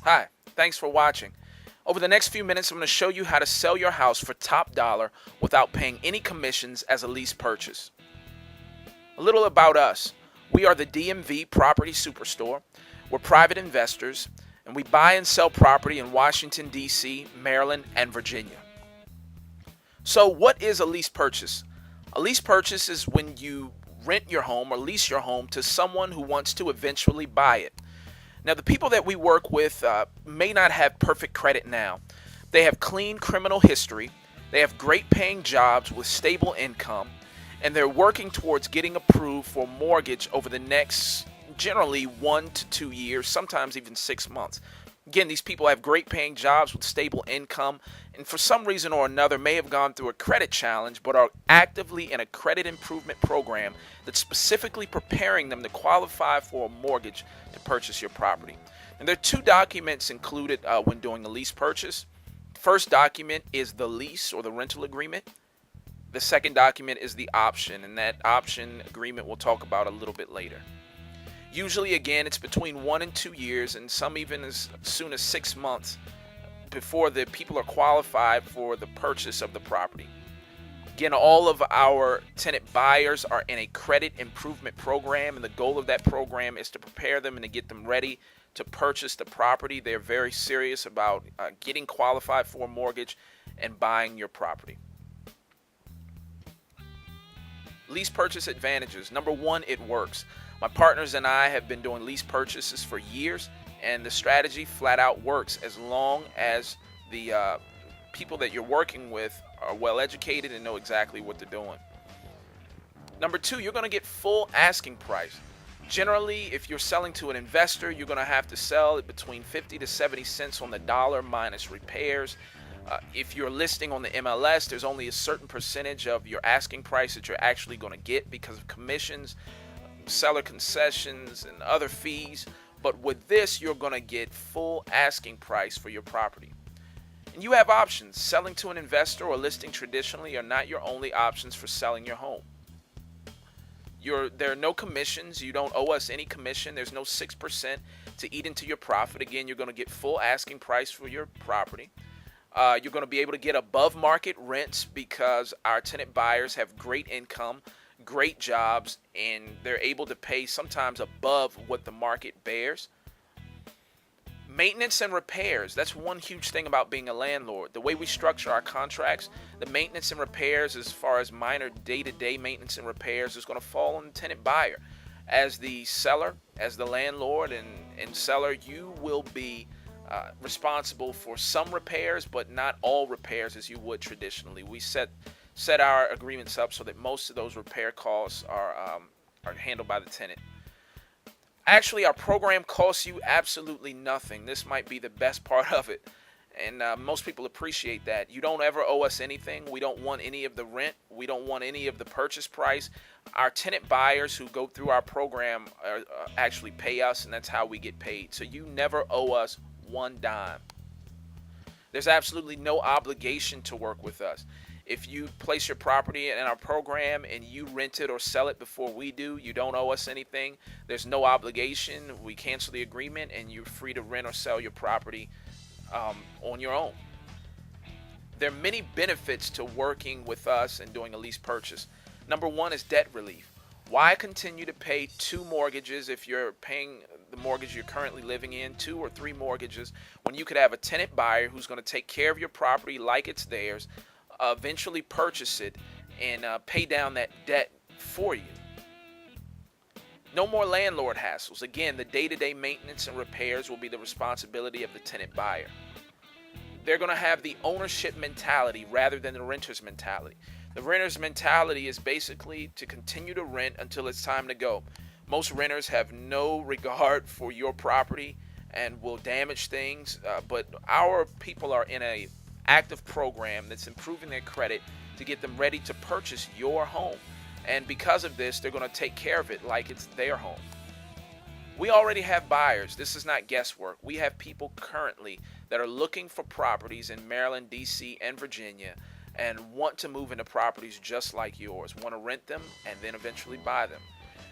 Hi, thanks for watching. Over the next few minutes, I'm going to show you how to sell your house for top dollar without paying any commissions as a lease purchase. A little about us. We are the DMV Property Superstore. We're private investors, and we buy and sell property in Washington, D.C., Maryland, and Virginia. So, what is a lease purchase? A lease purchase is when you rent your home or lease your home to someone who wants to eventually buy it. Now, the people that we work with may not have perfect credit now. They have clean criminal history, they have great paying jobs with stable income, and they're working towards getting approved for a mortgage over the next generally 1 to 2 years, sometimes even 6 months. Again, these people have great paying jobs with stable income, and for some reason or another may have gone through a credit challenge but are actively in a credit improvement program that's specifically preparing them to qualify for a mortgage to purchase your property. And there are two documents included when doing a lease purchase. First document is the lease or the rental agreement. The second document is the option, and that option agreement we'll talk about a little bit later. Usually, again, it's between 1 and 2 years, and some even as soon as 6 months before the people are qualified for the purchase of the property. Again, all of our tenant buyers are in a credit improvement program, and the goal of that program is to prepare them and to get them ready to purchase the property. They're very serious about getting qualified for a mortgage and buying your property. Lease purchase advantages. Number one, it works. My partners and I have been doing lease purchases for years, and the strategy flat out works as long as the people that you're working with are well educated and know exactly what they're doing. Number two, you're going to get full asking price. Generally, if you're selling to an investor, you're going to have to sell it between 50 to 70 cents on the dollar minus repairs. If you're listing on the MLS, there's only a certain percentage of your asking price that you're actually going to get because of commissions, seller concessions, and other fees. But with this, you're going to get full asking price for your property. And you have options. Selling to an investor or listing traditionally are not your only options for selling your home. There are no commissions. You don't owe us any commission. There's no 6% to eat into your profit. Again, you're going to get full asking price for your property. You're going to be able to get above market rents because our tenant buyers have great income, great jobs, and they're able to pay sometimes above what the market bears. Maintenance and repairs. That's one huge thing about being a landlord. The way we structure our contracts, the maintenance and repairs, as far as minor day-to-day maintenance and repairs, is going to fall on the tenant buyer. As the seller, as the landlord and seller, you will be responsible for some repairs, but not all repairs as you would traditionally. We set our agreements up so that most of those repair costs are handled by the tenant. Actually, our program costs you absolutely nothing. This might be the best part of it, and most people appreciate that. You don't ever owe us anything. We don't want any of the rent. We don't want any of the purchase price. Our tenant buyers who go through our program actually pay us, and that's how we get paid. So you never owe us one dime. There's absolutely no obligation to work with us. If you place your property in our program and you rent it or sell it before we do, you don't owe us anything. There's no obligation. We cancel the agreement and you're free to rent or sell your property on your own. There are many benefits to working with us and doing a lease purchase. Number one is debt relief. Why continue to pay two mortgages if you're paying the mortgage you're currently living in, 2 or 3 mortgages, when you could have a tenant buyer who's going to take care of your property like it's theirs, eventually purchase it, and pay down that debt for you. No more landlord hassles. Again, the day-to-day maintenance and repairs will be the responsibility of the tenant buyer. They're going to have the ownership mentality rather than the renter's mentality. The renter's mentality is basically to continue to rent until it's time to go. Most renters have no regard for your property and will damage things, but our people are in a active program that's improving their credit to get them ready to purchase your home. And because of this, they're going to take care of it like it's their home. We already have buyers. This is not guesswork. We have people currently that are looking for properties in Maryland, D.C., and Virginia and want to move into properties just like yours, want to rent them and then eventually buy them.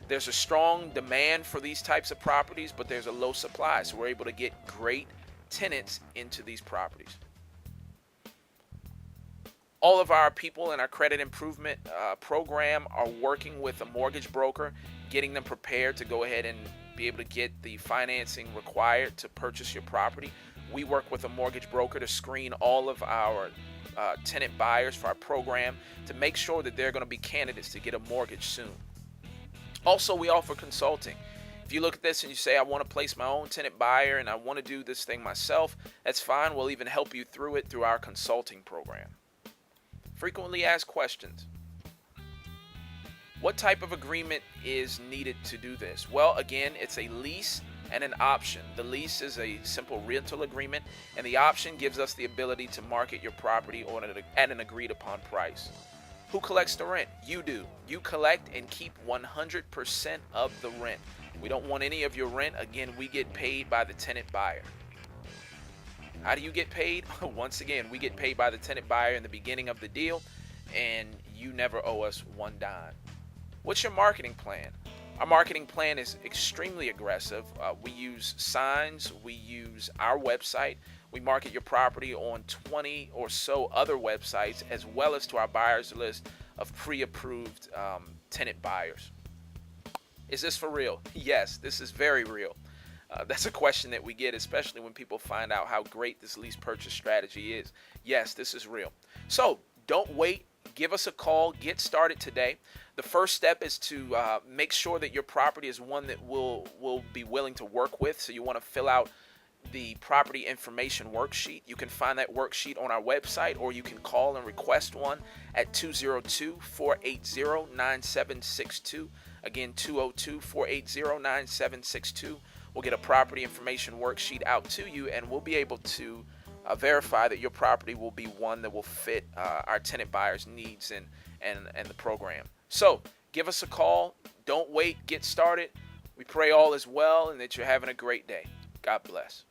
There's a strong demand for these types of properties, but there's a low supply, so we're able to get great tenants into these properties. All of our people in our credit improvement program are working with a mortgage broker, getting them prepared to go ahead and be able to get the financing required to purchase your property. We work with a mortgage broker to screen all of our tenant buyers for our program to make sure that they're going to be candidates to get a mortgage soon. Also, we offer consulting. If you look at this and you say, I want to place my own tenant buyer and I want to do this thing myself, that's fine. We'll even help you through it through our consulting program. Frequently asked questions. What type of agreement is needed to do this? Well, again, it's a lease and an option. The lease is a simple rental agreement, and the option gives us the ability to market your property at an agreed upon price. Who collects the rent? You do. You collect and keep 100% of the rent. We don't want any of your rent. Again, we get paid by the tenant buyer. How do you get paid? Once again, we get paid by the tenant buyer in the beginning of the deal, and you never owe us one dime. What's your marketing plan? Our marketing plan is extremely aggressive. We use signs, we use our website, we market your property on 20 or so other websites, as well as to our buyers list of pre-approved tenant buyers. Is this for real? Yes, this is very real. That's a question that we get, especially when people find out how great this lease purchase strategy is. Yes, this is real. So don't wait. Give us a call. Get started today. The first step is to make sure that your property is one that we'll be willing to work with. So you want to fill out the property information worksheet. You can find that worksheet on our website, or you can call and request one at 202-480-9762. Again, 202-480-9762. We'll get a property information worksheet out to you, and we'll be able to verify that your property will be one that will fit our tenant buyers' needs and the program. So give us a call. Don't wait. Get started. We pray all is well and that you're having a great day. God bless.